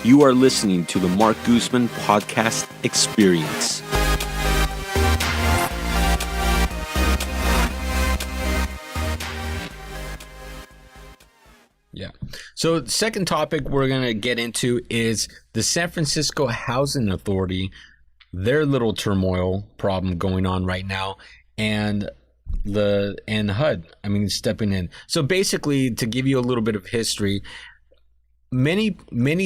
You are listening to the Marc Guzman podcast experience. Yeah. So the second topic we're going to get into is the San Francisco Housing Authority, their little turmoil problem going on right now, and HUD, stepping in. So basically, to give you a little bit of history, many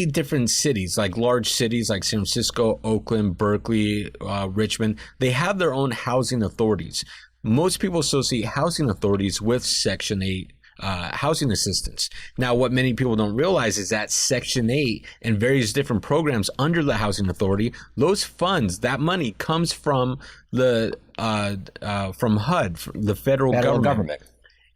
different cities, like large cities like San Francisco, Oakland, Berkeley, Richmond, they have their own housing authorities. Most people associate housing authorities with Section 8 housing assistance. Now, what many people don't realize is that Section 8 and various different programs under the housing authority, those funds, that money comes from the from HUD, the federal government.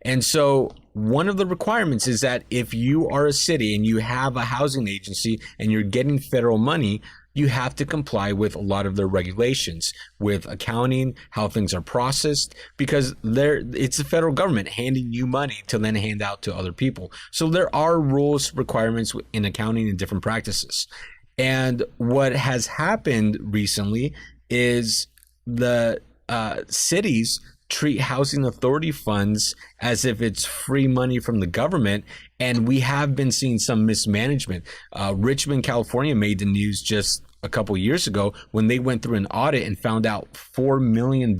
And so one of the requirements is that if you are a city and you have a housing agency and you're getting federal money, you have to comply with a lot of their regulations with accounting, how things are processed, because it's the federal government handing you money to then hand out to other people. So there are rules, requirements in accounting and different practices. And what has happened recently is the cities treat housing authority funds as if it's free money from the government. And we have been seeing some mismanagement. Richmond, California made the news just a couple years ago when they went through an audit and found out $4 million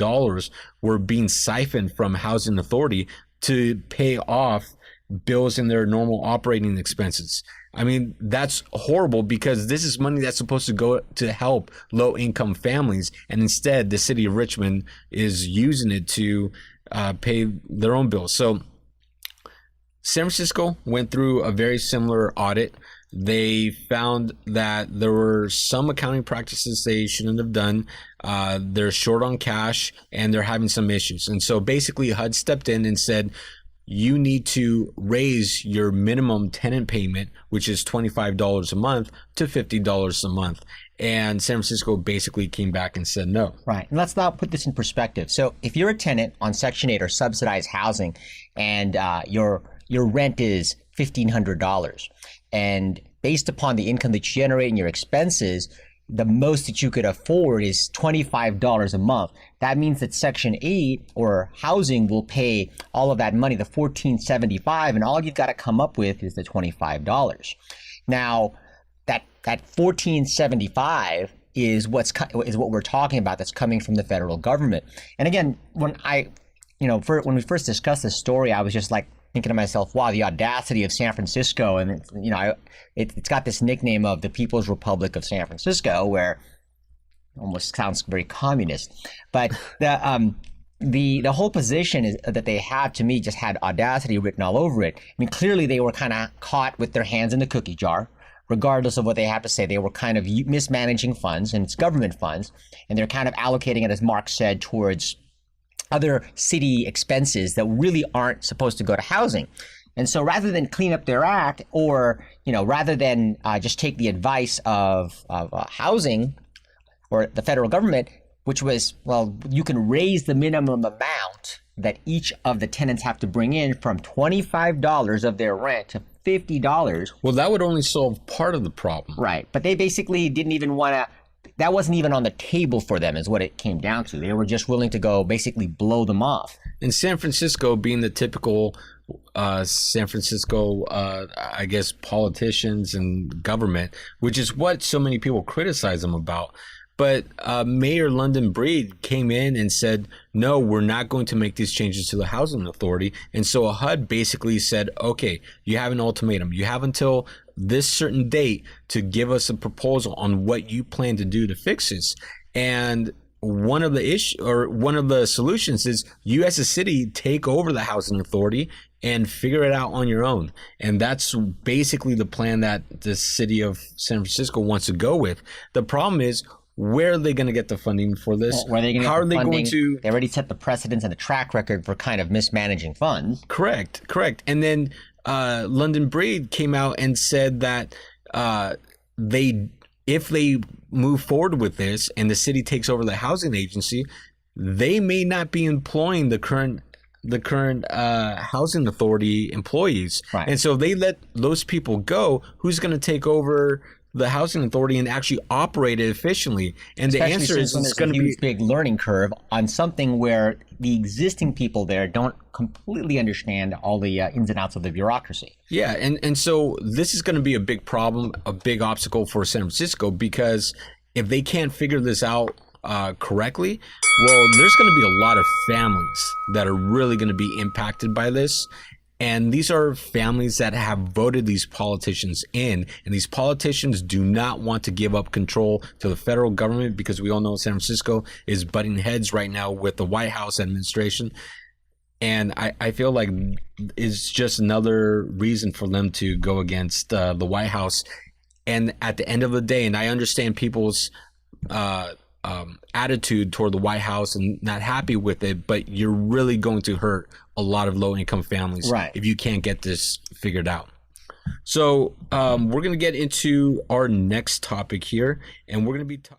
were being siphoned from housing authority to pay off bills in their normal operating expenses. I mean, that's horrible because this is money that's supposed to go to help low-income families, and instead the city of Richmond is using it to pay their own bills. So San Francisco went through a very similar audit. They found that there were some accounting practices they shouldn't have done. They're short on cash and they're having some issues. And so basically HUD stepped in and said, you need to raise your minimum tenant payment, which is $25 a month, to $50 a month. And San Francisco basically came back and said no. Right. And let's now put this in perspective. So if you're a tenant on Section 8 or subsidized housing and your rent is $1,500, and based upon the income that you generate and your expenses, the most that you could afford is $25 a month. That means that Section 8 or housing will pay all of that money, the $1,475, and all you've got to come up with is the $25. Now, that $1,475 is what we're talking about that's coming from the federal government. And again, when we first discussed this story, I was just like thinking to myself, wow, the audacity of San Francisco. And it's got this nickname of the People's Republic of San Francisco, where it almost sounds very communist. But the whole position is that they had, to me, just had audacity written all over it. I mean, clearly they were kind of caught with their hands in the cookie jar. Regardless of what they have to say, they were kind of mismanaging funds, and it's government funds, and they're kind of allocating it, as Marc said, towards other city expenses that really aren't supposed to go to housing. And so rather than clean up their act, or rather than just take the advice of housing or the federal government, which was, well, you can raise the minimum amount that each of the tenants have to bring in from $25 of their rent to $50. Well, that would only solve part of the problem. Right. But they basically didn't even want to, that wasn't even on the table for them, is what it came down to. They were just willing to go basically blow them off. In San Francisco, being the typical San Francisco, I guess, politicians and government, which is what so many people criticize them about. But Mayor London Breed came in and said, no, we're not going to make these changes to the housing authority. And so HUD basically said, okay, you have an ultimatum. You have until this certain date to give us a proposal on what you plan to do to fix this. And one of the solutions is you as a city take over the housing authority and figure it out on your own. And that's basically the plan that the city of San Francisco wants to go with. The problem is, where are they going to get the funding for this? Well, where are they going to get the funding? They already set the precedence and the track record for kind of mismanaging funds. Correct. And then London Breed came out and said that if they move forward with this and the city takes over the housing agency, they may not be employing the current housing authority employees. Right. And so they let those people go. Who's going to take over the housing authority and actually operate it efficiently? And Especially the answer since is when it's there's going a to be huge, big learning curve on something where the existing people there don't completely understand all the ins and outs of the bureaucracy. Yeah, and so this is going to be a big problem, a big obstacle for San Francisco, because if they can't figure this out correctly, well, there's going to be a lot of families that are really going to be impacted by this. And these are families that have voted these politicians in, and these politicians do not want to give up control to the federal government, because we all know San Francisco is butting heads right now with the White House administration. And I feel like it's just another reason for them to go against the White House. And at the end of the day, and I understand people's attitude toward the White House and not happy with it, but you're really going to hurt a lot of low-income families if you can't get this figured out. So we're going to get into our next topic here, and we're going to be talking